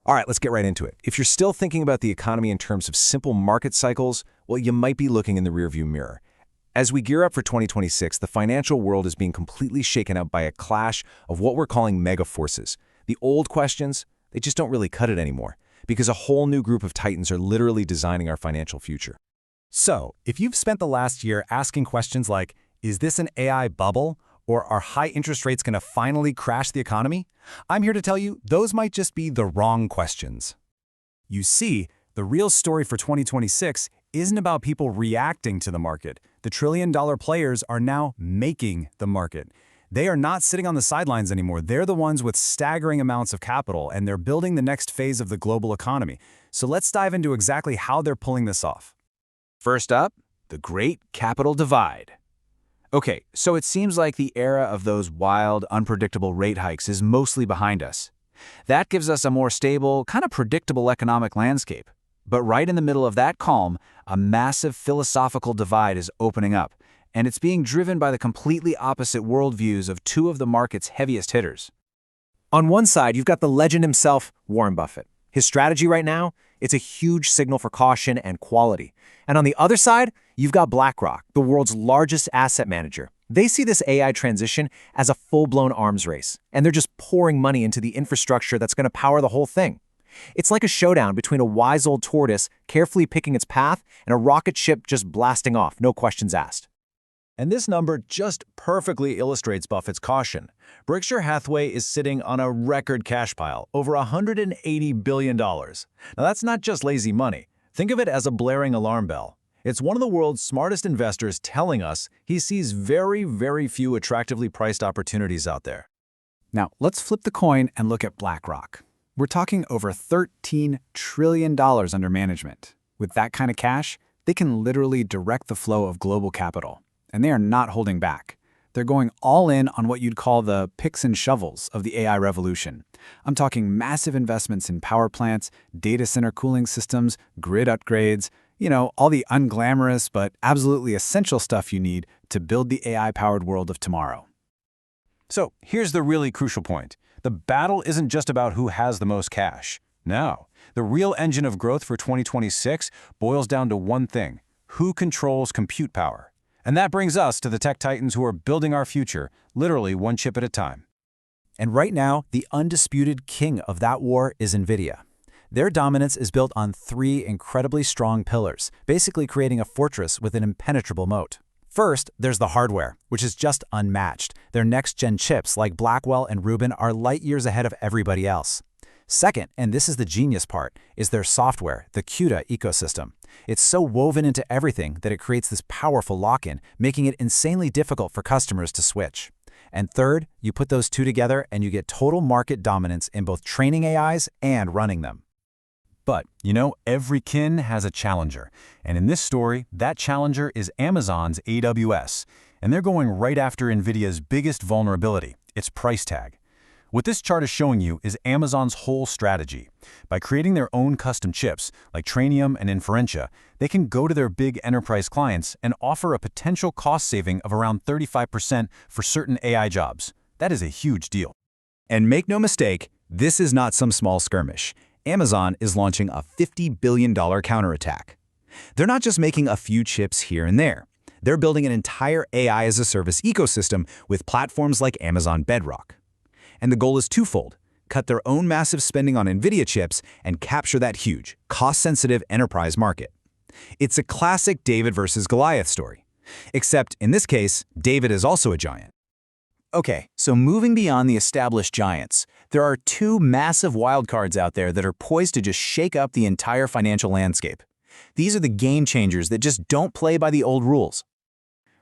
All right, let's get right into it. If you're still thinking about the economy in terms of simple market cycles, well, you might be looking in the rearview mirror. As we gear up for 2026, the financial world is being completely shaken up by a clash of what we're calling mega forces. The old questions, they just don't really cut it anymore, because a whole new group of titans are literally designing our financial future. So, if you've spent the last year asking questions like, is this an AI bubble? Or are high interest rates going to finally crash the economy? I'm here to tell you, those might just be the wrong questions. You see, the real story for 2026 isn't about people reacting to the market. The trillion-dollar players are now making the market. They are not sitting on the sidelines anymore. They're the ones with staggering amounts of capital, and they're building the next phase of the global economy. So let's dive into exactly how they're pulling this off. First up, the Great Capital Divide. Okay, so it seems like the era of those wild, unpredictable rate hikes is mostly behind us. That gives us a more stable, kind of predictable economic landscape. But right in the middle of that calm, a massive philosophical divide is opening up, and it's being driven by the completely opposite worldviews of two of the market's heaviest hitters. On one side, you've got the legend himself, Warren Buffett. His strategy right now, it's a huge signal for caution and quality. And on the other side, you've got BlackRock, the world's largest asset manager. They see this AI transition as a full-blown arms race, and they're just pouring money into the infrastructure that's going to power the whole thing. It's like a showdown between a wise old tortoise carefully picking its path and a rocket ship just blasting off, no questions asked. And this number just perfectly illustrates Buffett's caution. Berkshire Hathaway is sitting on a record cash pile, over $180 billion. Now that's not just lazy money. Think of it as a blaring alarm bell. It's one of the world's smartest investors telling us he sees very, very few attractively priced opportunities out there. Now, let's flip the coin and look at BlackRock. We're talking over $13 trillion under management. With that kind of cash, they can literally direct the flow of global capital. And they are not holding back. They're going all in on what you'd call the picks and shovels of the AI revolution. I'm talking massive investments in power plants, data center cooling systems, grid upgrades, all the unglamorous but absolutely essential stuff you need to build the AI-powered world of tomorrow. So here's the really crucial point. The battle isn't just about who has the most cash. No, the real engine of growth for 2026 boils down to one thing: who controls compute power? And that brings us to the tech titans who are building our future, literally one chip at a time. And right now, the undisputed king of that war is NVIDIA. Their dominance is built on three incredibly strong pillars, basically creating a fortress with an impenetrable moat. First, there's the hardware, which is just unmatched. Their next-gen chips like Blackwell and Rubin are light years ahead of everybody else. Second, and this is the genius part, is their software, the CUDA ecosystem. It's so woven into everything that it creates this powerful lock-in, making it insanely difficult for customers to switch. And third, you put those two together and you get total market dominance in both training AIs and running them. But, every kin has a challenger. And in this story, that challenger is Amazon's AWS. And they're going right after NVIDIA's biggest vulnerability, its price tag. What this chart is showing you is Amazon's whole strategy. By creating their own custom chips, like Trainium and Inferentia, they can go to their big enterprise clients and offer a potential cost saving of around 35% for certain AI jobs. That is a huge deal. And make no mistake, this is not some small skirmish. Amazon is launching a $50 billion counterattack. They're not just making a few chips here and there. They're building an entire AI-as-a-service ecosystem with platforms like Amazon Bedrock. And the goal is twofold: cut their own massive spending on NVIDIA chips and capture that huge, cost-sensitive enterprise market. It's a classic David versus Goliath story. Except, in this case, David is also a giant. Okay, so moving beyond the established giants, there are two massive wildcards out there that are poised to just shake up the entire financial landscape. These are the game changers that just don't play by the old rules.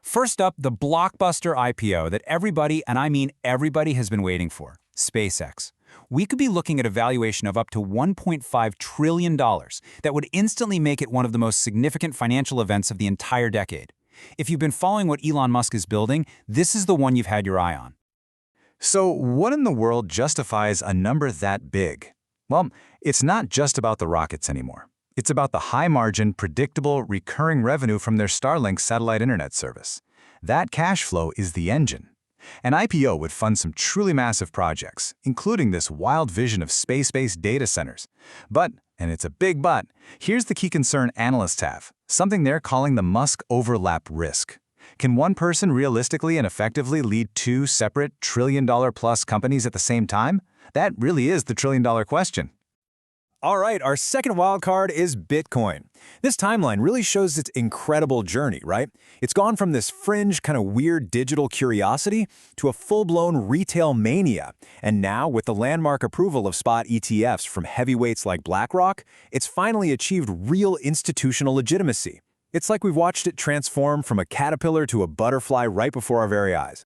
First up, the blockbuster IPO that everybody, and I mean everybody, has been waiting for: SpaceX. We could be looking at a valuation of up to $1.5 trillion that would instantly make it one of the most significant financial events of the entire decade. If you've been following what Elon Musk is building, this is the one you've had your eye on. So what in the world justifies a number that big? Well, it's not just about the rockets anymore. It's about the high-margin, predictable, recurring revenue from their Starlink satellite internet service. That cash flow is the engine. An IPO would fund some truly massive projects, including this wild vision of space-based data centers. But, and it's a big but, here's the key concern analysts have, something they're calling the Musk overlap risk. Can one person realistically and effectively lead two separate trillion-dollar-plus companies at the same time? That really is the trillion-dollar question. All right, our second wildcard is Bitcoin. This timeline really shows its incredible journey, right? It's gone from this fringe, kind of weird digital curiosity to a full-blown retail mania. And now, with the landmark approval of spot ETFs from heavyweights like BlackRock, it's finally achieved real institutional legitimacy. It's like we've watched it transform from a caterpillar to a butterfly right before our very eyes.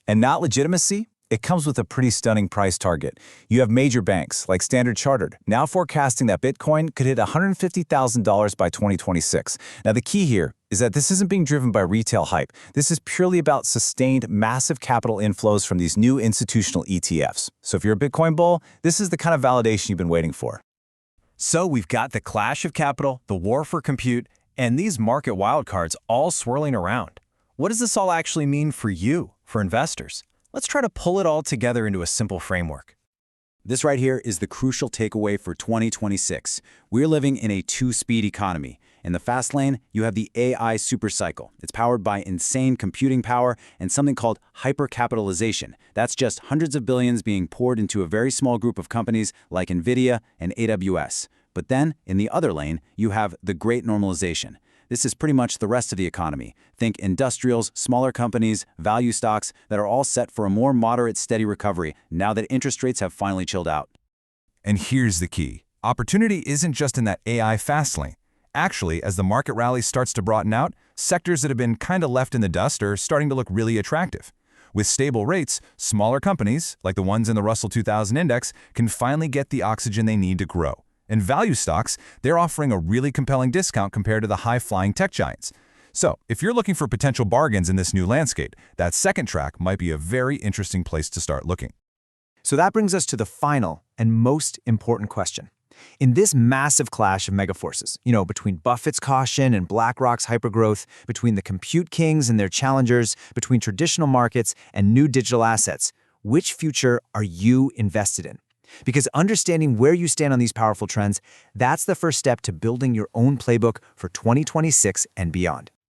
And not legitimacy? It comes with a pretty stunning price target. You have major banks, like Standard Chartered, now forecasting that Bitcoin could hit $150,000 by 2026. Now, the key here is that this isn't being driven by retail hype. This is purely about sustained, massive capital inflows from these new institutional ETFs. So if you're a Bitcoin bull, this is the kind of validation you've been waiting for. So we've got the clash of capital, the war for compute, and these market wildcards all swirling around. What does this all actually mean for you, for investors? Let's try to pull it all together into a simple framework. This right here is the crucial takeaway for 2026. We're living in a two-speed economy. In the fast lane, you have the AI supercycle. It's powered by insane computing power and something called hyper-capitalization. That's just hundreds of billions being poured into a very small group of companies like NVIDIA and AWS. But then, in the other lane, you have the great normalization. This is pretty much the rest of the economy. Think industrials, smaller companies, value stocks that are all set for a more moderate, steady recovery now that interest rates have finally chilled out. And here's the key. Opportunity isn't just in that AI fast lane. Actually, as the market rally starts to broaden out, sectors that have been kind of left in the dust are starting to look really attractive. With stable rates, smaller companies, like the ones in the Russell 2000 index, can finally get the oxygen they need to grow. And value stocks, they're offering a really compelling discount compared to the high-flying tech giants. So, if you're looking for potential bargains in this new landscape, that second track might be a very interesting place to start looking. So that brings us to the final and most important question. In this massive clash of megaforces, between Buffett's caution and BlackRock's hypergrowth, between the compute kings and their challengers, between traditional markets and new digital assets, which future are you invested in? Because understanding where you stand on these powerful trends, that's the first step to building your own playbook for 2026 and beyond.